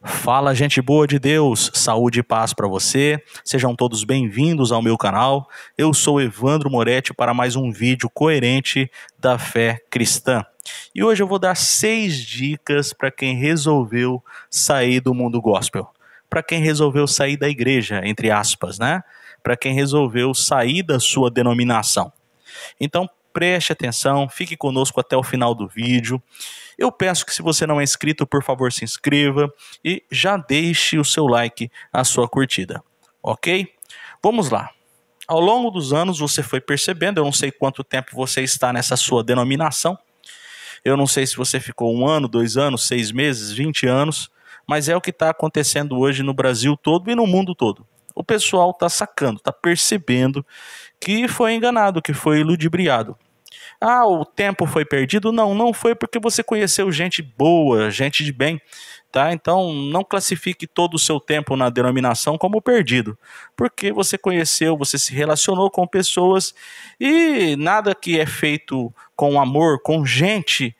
Fala, gente boa de Deus, saúde e paz para você. Sejam todos bem-vindos ao meu canal. Eu sou Evandro Moretti para mais um vídeo coerente da fé cristã. E hoje eu vou dar 6 dicas para quem resolveu sair do mundo gospel. Para quem resolveu sair da igreja, entre aspas, né? Para quem resolveu sair da sua denominação. Então, preste atenção, fique conosco até o final do vídeo. Eu peço que, se você não é inscrito, por favor, se inscreva e já deixe o seu like, a sua curtida, ok? Vamos lá. Ao longo dos anos você foi percebendo, eu não sei quanto tempo você está nessa sua denominação, eu não sei se você ficou 1 ano, 2 anos, 6 meses, 20 anos, mas é o que está acontecendo hoje no Brasil todo e no mundo todo. O pessoal está sacando, está percebendo que foi enganado, que foi ludibriado. Ah, o tempo foi perdido? Não, não foi, porque você conheceu gente boa, gente de bem, tá? Então não classifique todo o seu tempo na denominação como perdido, porque você conheceu, você se relacionou com pessoas e nada que é feito com amor, com gente,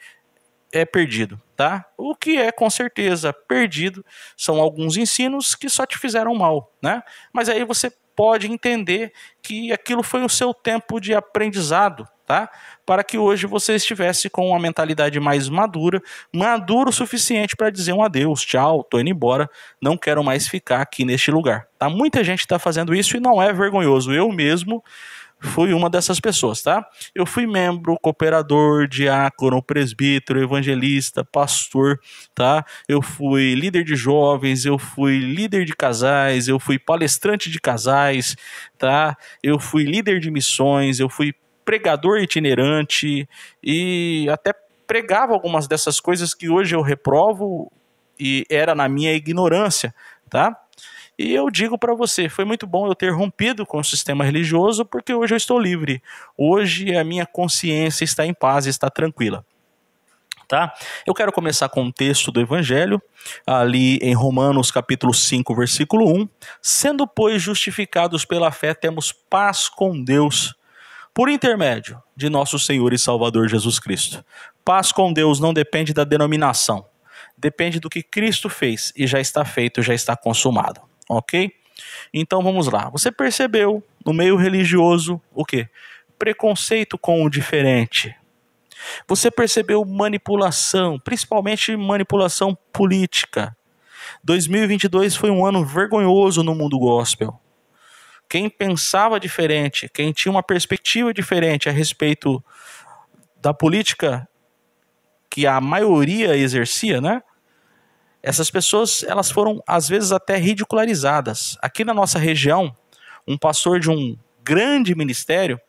é perdido, tá? O que é com certeza perdido são alguns ensinos que só te fizeram mal, né? Mas aí você pode entender que aquilo foi o seu tempo de aprendizado, tá? Para que hoje você estivesse com uma mentalidade mais madura, maduro o suficiente para dizer um adeus, tchau, tô indo embora, não quero mais ficar aqui neste lugar, tá? Muita gente está fazendo isso e não é vergonhoso. Eu mesmo fui uma dessas pessoas, tá? Eu fui membro, cooperador, diácono, presbítero, evangelista, pastor, tá? Eu fui líder de jovens, eu fui líder de casais, eu fui palestrante de casais, tá? Eu fui líder de missões, eu fui pregador itinerante e até pregava algumas dessas coisas que hoje eu reprovo e era na minha ignorância, tá? E eu digo para você, foi muito bom eu ter rompido com o sistema religioso, porque hoje eu estou livre. Hoje a minha consciência está em paz, está tranquila. Tá? Eu quero começar com um texto do Evangelho, ali em Romanos capítulo 5, versículo 1. Sendo, pois, justificados pela fé, temos paz com Deus, por intermédio de nosso Senhor e Salvador Jesus Cristo. Paz com Deus não depende da denominação. Depende do que Cristo fez e já está feito, já está consumado. Ok? Então vamos lá. Você percebeu no meio religioso o quê? Preconceito com o diferente. Você percebeu manipulação, principalmente manipulação política. 2022 foi um ano vergonhoso no mundo gospel. Quem pensava diferente, quem tinha uma perspectiva diferente a respeito da política que a maioria exercia, né? Essas pessoas, elas foram, às vezes, até ridicularizadas. Aqui na nossa região, um pastor de um grande ministério,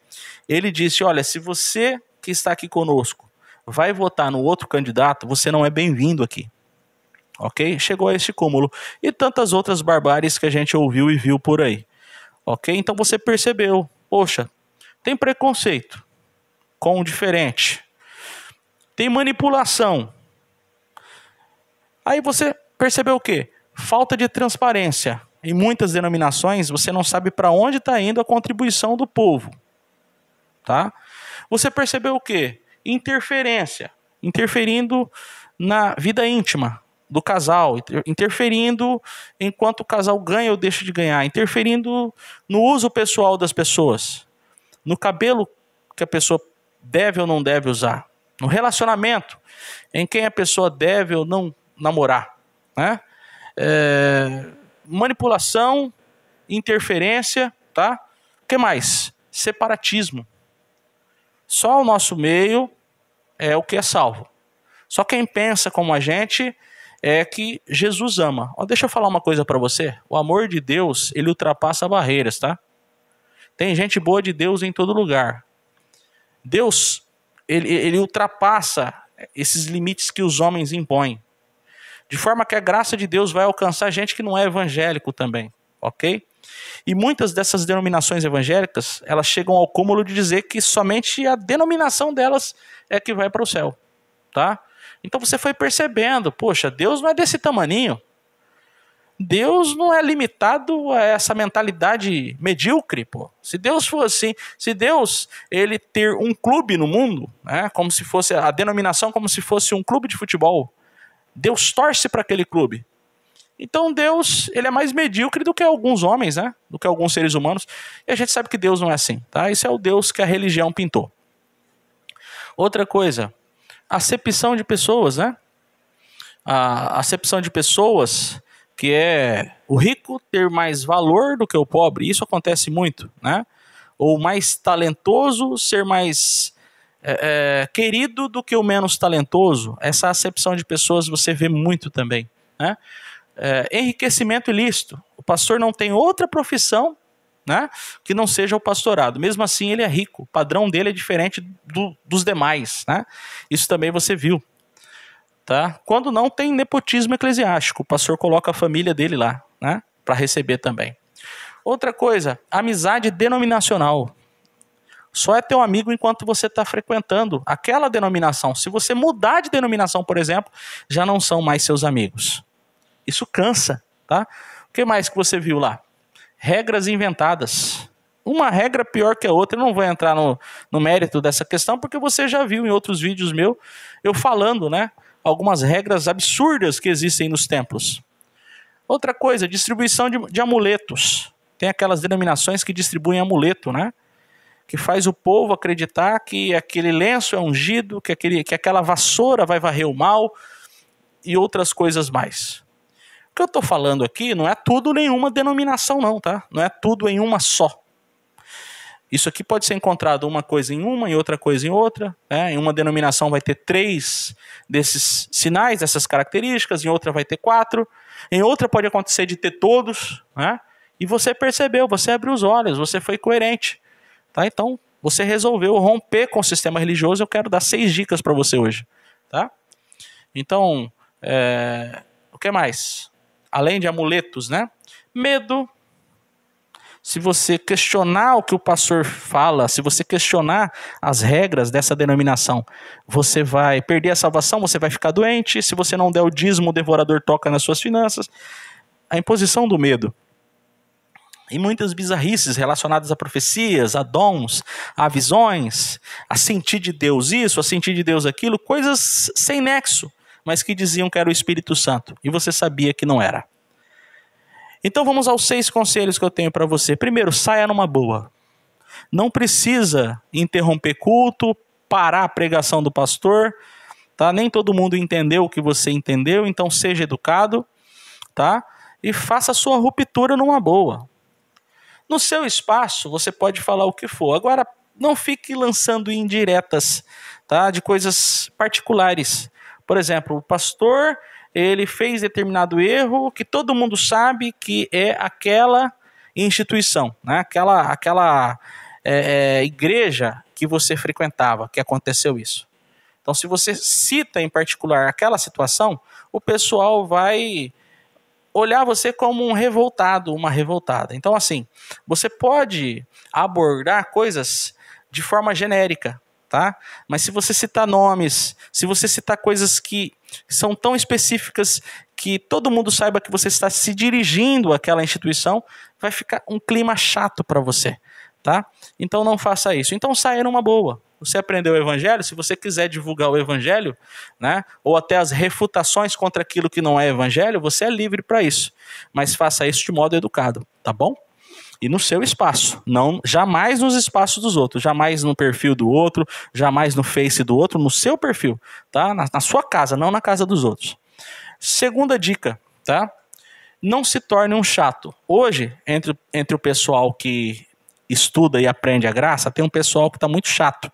ele disse, olha, se você que está aqui conosco vai votar no outro candidato, você não é bem-vindo aqui. Ok? Chegou a esse cúmulo. E tantas outras barbáries que a gente ouviu e viu por aí. Ok? Então você percebeu, poxa, tem preconceito com o diferente. Tem manipulação. Aí você percebeu o quê? Falta de transparência. Em muitas denominações, você não sabe para onde está indo a contribuição do povo. Tá? Você percebeu o quê? Interferência. Interferindo na vida íntima do casal. Interferindo enquanto o casal ganha ou deixa de ganhar. Interferindo no uso pessoal das pessoas. No cabelo que a pessoa deve ou não deve usar. No relacionamento em quem a pessoa deve ou não namorar, né? Manipulação, interferência, tá? O que mais? Separatismo. Só o nosso meio é o que é salvo. Só quem pensa como a gente é que Jesus ama. Ó, deixa eu falar uma coisa para você. O amor de Deus, ele ultrapassa barreiras, tá? Tem gente boa de Deus em todo lugar. Deus, ele ultrapassa esses limites que os homens impõem. De forma que a graça de Deus vai alcançar gente que não é evangélico também, ok? E muitas dessas denominações evangélicas, elas chegam ao cúmulo de dizer que somente a denominação delas é que vai para o céu, tá? Então você foi percebendo, poxa, Deus não é desse tamaninho. Deus não é limitado a essa mentalidade medíocre, pô. Se Deus fosse assim, se Deus ele ter um clube no mundo, né, como se fosse a denominação como se fosse um clube de futebol, Deus torce para aquele clube. Então Deus, ele é mais medíocre do que alguns homens, né? Do que alguns seres humanos. E a gente sabe que Deus não é assim, tá? Esse é o Deus que a religião pintou. Outra coisa, acepção de pessoas, né? A acepção de pessoas que é o rico ter mais valor do que o pobre. Isso acontece muito, né? Ou mais talentoso ser mais querido do que o menos talentoso. Essa acepção de pessoas você vê muito também, né? Enriquecimento ilícito. O pastor não tem outra profissão, né, que não seja o pastorado. Mesmo assim, ele é rico. O padrão dele é diferente dos demais, né? Isso também você viu. Tá? Quando não tem nepotismo eclesiástico, o pastor coloca a família dele lá, né, para receber também. Outra coisa, amizade denominacional. Só é teu amigo enquanto você está frequentando aquela denominação. Se você mudar de denominação, por exemplo, já não são mais seus amigos. Isso cansa, tá? O que mais que você viu lá? Regras inventadas. Uma regra pior que a outra. Eu não vou entrar no mérito dessa questão, porque você já viu em outros vídeos meus eu falando, né? Algumas regras absurdas que existem nos templos. Outra coisa, distribuição de amuletos. Tem aquelas denominações que distribuem amuleto, né? Que faz o povo acreditar que aquele lenço é ungido, que aquela vassoura vai varrer o mal e outras coisas mais. O que eu estou falando aqui não é tudo nenhuma denominação não, tá? Não é tudo em uma só. Isso aqui pode ser encontrado uma coisa em uma e outra coisa em outra, né? Em uma denominação vai ter 3 desses sinais, dessas características, em outra vai ter 4, em outra pode acontecer de ter todos, né? E você percebeu, você abriu os olhos, você foi coerente, tá? Então, você resolveu romper com o sistema religioso. Eu quero dar 6 dicas para você hoje, tá? Então, o que mais? Além de amuletos, né? Medo. Se você questionar o que o pastor fala, se você questionar as regras dessa denominação, você vai perder a salvação, você vai ficar doente. Se você não der o dízimo, o devorador toca nas suas finanças. A imposição do medo. E muitas bizarrices relacionadas a profecias, a dons, a visões, a sentir de Deus isso, a sentir de Deus aquilo, coisas sem nexo, mas que diziam que era o Espírito Santo, e você sabia que não era. Então vamos aos 6 conselhos que eu tenho para você. Primeiro, saia numa boa. Não precisa interromper culto, parar a pregação do pastor, tá? Nem todo mundo entendeu o que você entendeu, então seja educado, tá? E faça a sua ruptura numa boa. No seu espaço, você pode falar o que for. Agora, não fique lançando indiretas, tá? De coisas particulares. Por exemplo, o pastor, ele fez determinado erro que todo mundo sabe que é aquela instituição, né? Aquela igreja que você frequentava, que aconteceu isso. Então, se você cita em particular aquela situação, o pessoal vai olhar você como um revoltado, uma revoltada. Então, assim, você pode abordar coisas de forma genérica, tá? Mas se você citar nomes, se você citar coisas que são tão específicas que todo mundo saiba que você está se dirigindo àquela instituição, vai ficar um clima chato para você, tá? Então não faça isso. Então saia numa boa. Você aprendeu o evangelho, se você quiser divulgar o evangelho, né, ou até as refutações contra aquilo que não é evangelho, você é livre para isso. Mas faça isso de modo educado, tá bom? E no seu espaço, não, jamais nos espaços dos outros, jamais no perfil do outro, jamais no Face do outro, no seu perfil, tá? Na sua casa, não na casa dos outros. Segunda dica, tá? Não se torne um chato. Hoje, entre o pessoal que estuda e aprende a graça, tem um pessoal que está muito chato.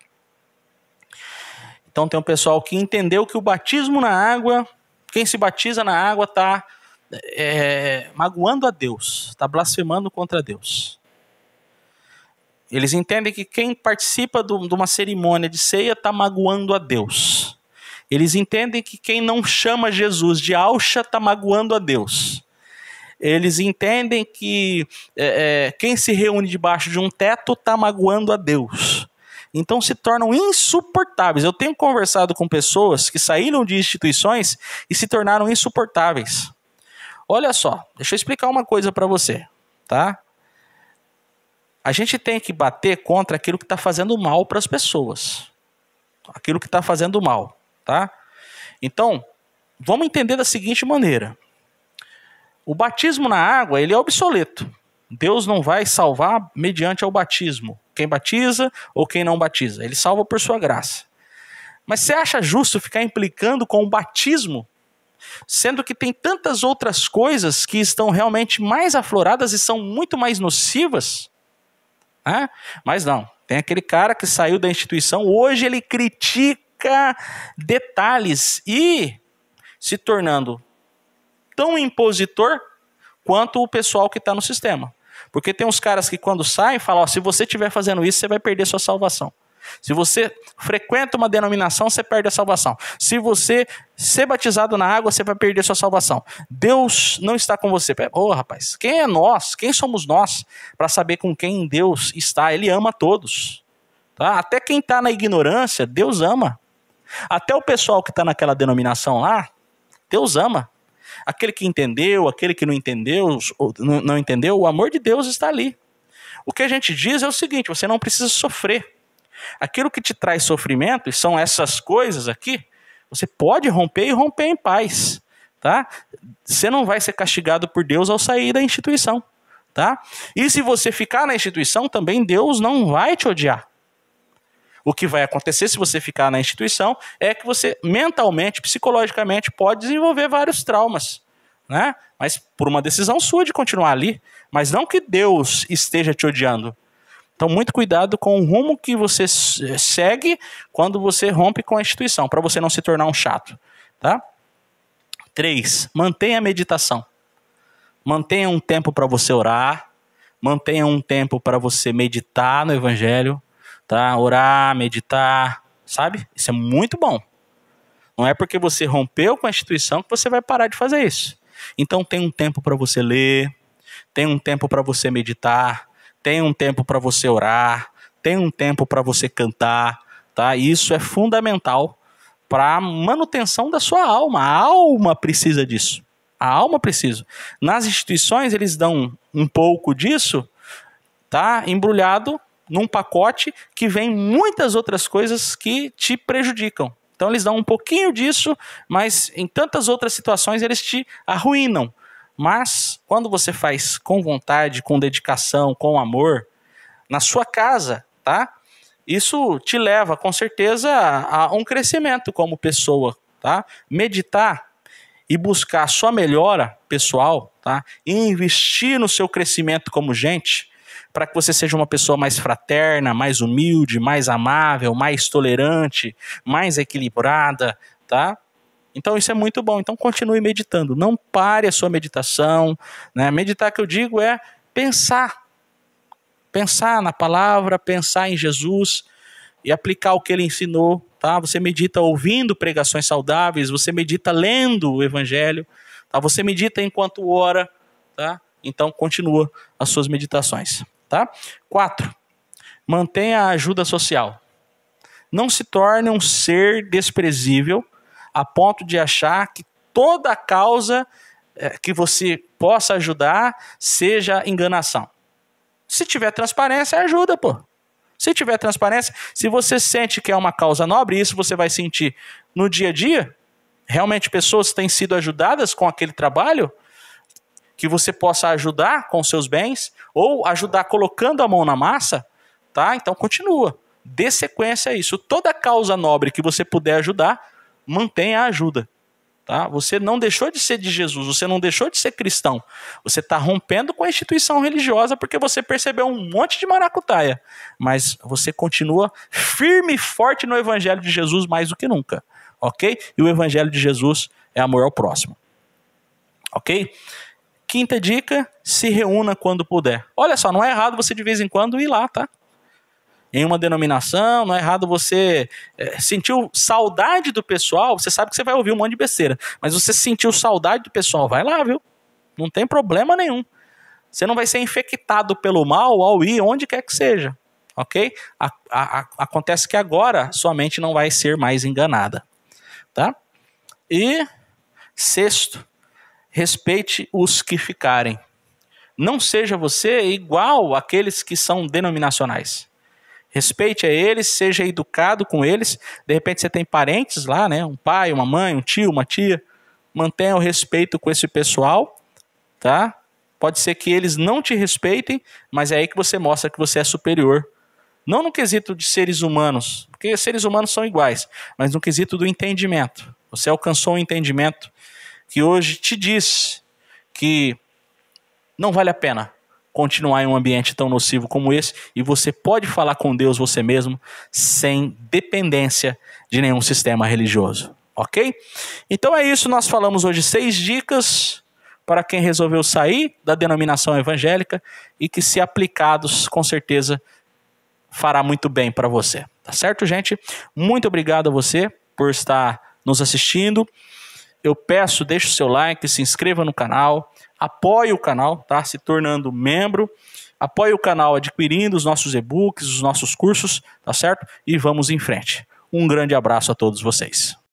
Então tem um pessoal que entendeu que o batismo na água, quem se batiza na água está magoando a Deus, está blasfemando contra Deus. Eles entendem que quem participa de uma cerimônia de ceia está magoando a Deus. Eles entendem que quem não chama Jesus de Auxa está magoando a Deus. Eles entendem que quem se reúne debaixo de um teto está magoando a Deus. Então se tornam insuportáveis. Eu tenho conversado com pessoas que saíram de instituições e se tornaram insuportáveis. Olha só, deixa eu explicar uma coisa para você, tá? A gente tem que bater contra aquilo que está fazendo mal para as pessoas. Aquilo que está fazendo mal, tá? Então, vamos entender da seguinte maneira. O batismo na água, ele é obsoleto. Deus não vai salvar mediante ao batismo. Quem batiza ou quem não batiza. Ele salva por sua graça. Mas você acha justo ficar implicando com o batismo, sendo que tem tantas outras coisas que estão realmente mais afloradas e são muito mais nocivas? Mas não. Tem aquele cara que saiu da instituição, hoje ele critica detalhes e se tornando tão impositor quanto o pessoal que está no sistema. Porque tem uns caras que quando saem falam, se você estiver fazendo isso, você vai perder sua salvação. Se você frequenta uma denominação, você perde a salvação. Se você ser batizado na água, você vai perder sua salvação. Deus não está com você. Rapaz, quem é nós? Quem somos nós para saber com quem Deus está? Ele ama todos. Tá? Até quem está na ignorância, Deus ama. Até o pessoal que está naquela denominação lá, Deus ama. Aquele que entendeu, aquele que não entendeu, o amor de Deus está ali. O que a gente diz é o seguinte, você não precisa sofrer. Aquilo que te traz sofrimento, e são essas coisas aqui, você pode romper e romper em paz. Tá? Você não vai ser castigado por Deus ao sair da instituição. Tá? E se você ficar na instituição, também Deus não vai te odiar. O que vai acontecer se você ficar na instituição é que você mentalmente, psicologicamente, pode desenvolver vários traumas. Né? Mas por uma decisão sua de continuar ali. Mas não que Deus esteja te odiando. Então, muito cuidado com o rumo que você segue quando você rompe com a instituição, para você não se tornar um chato. Tá? 3. Mantenha a meditação. Mantenha um tempo para você orar. Mantenha um tempo para você meditar no Evangelho. Tá? Orar, meditar, sabe? Isso é muito bom. Não é porque você rompeu com a instituição que você vai parar de fazer isso. Então, tem um tempo para você ler. Tem um tempo para você meditar. Tem um tempo para você orar, tem um tempo para você cantar, tá? Isso é fundamental para a manutenção da sua alma. A alma precisa disso. A alma precisa. Nas instituições, eles dão um pouco disso, tá? Embrulhado num pacote que vem muitas outras coisas que te prejudicam. Então, eles dão um pouquinho disso, mas em tantas outras situações eles te arruinam. Mas, quando você faz com vontade, com dedicação, com amor, na sua casa, tá? Isso te leva, com certeza, a um crescimento como pessoa, tá? Meditar e buscar a sua melhora pessoal, tá? E investir no seu crescimento como gente, para que você seja uma pessoa mais fraterna, mais humilde, mais amável, mais tolerante, mais equilibrada, tá? Então isso é muito bom, então continue meditando, não pare a sua meditação, né? Meditar que eu digo é pensar na palavra, pensar em Jesus e aplicar o que ele ensinou, tá? Você medita ouvindo pregações saudáveis, você medita lendo o Evangelho, tá? Você medita enquanto ora, tá? Então continua as suas meditações, tá? 4, mantenha a ajuda social, não se torne um ser desprezível, a ponto de achar que toda causa que você possa ajudar seja enganação. Se tiver transparência, ajuda, pô. Se tiver transparência, se você sente que é uma causa nobre, isso você vai sentir no dia a dia, realmente pessoas têm sido ajudadas com aquele trabalho, que você possa ajudar com seus bens, ou ajudar colocando a mão na massa, tá? Então continua. Dê sequência a isso. Toda causa nobre que você puder ajudar, mantenha a ajuda. Tá? Você não deixou de ser de Jesus, você não deixou de ser cristão. Você está rompendo com a instituição religiosa porque você percebeu um monte de maracutaia. Mas você continua firme e forte no Evangelho de Jesus mais do que nunca. Ok? E o Evangelho de Jesus é amor ao próximo. Ok? 5ª dica, se reúna quando puder. Olha só, não é errado você de vez em quando ir lá, tá? Em uma denominação, não é errado você sentiu saudade do pessoal, você sabe que você vai ouvir um monte de besteira, mas você sentiu saudade do pessoal, vai lá, viu? Não tem problema nenhum. Você não vai ser infectado pelo mal ao ir onde quer que seja, ok? Acontece que agora sua mente não vai ser mais enganada, tá? E 6º, respeite os que ficarem. Não seja você igual àqueles que são denominacionais. Respeite a eles, seja educado com eles. De repente você tem parentes lá, né? Um pai, uma mãe, um tio, uma tia. Mantenha o respeito com esse pessoal, tá? Pode ser que eles não te respeitem, mas é aí que você mostra que você é superior. Não no quesito de seres humanos, porque seres humanos são iguais, mas no quesito do entendimento. Você alcançou um entendimento que hoje te diz que não vale a pena continuar em um ambiente tão nocivo como esse, e você pode falar com Deus você mesmo sem dependência de nenhum sistema religioso, ok? Então é isso, nós falamos hoje 6 dicas para quem resolveu sair da denominação evangélica e que, se aplicados, com certeza fará muito bem para você, tá certo, gente? Muito obrigado a você por estar nos assistindo. Eu peço, deixe o seu like, se inscreva no canal, apoie o canal, tá? Se tornando membro, apoie o canal adquirindo os nossos e-books, os nossos cursos, tá certo? E vamos em frente. Um grande abraço a todos vocês.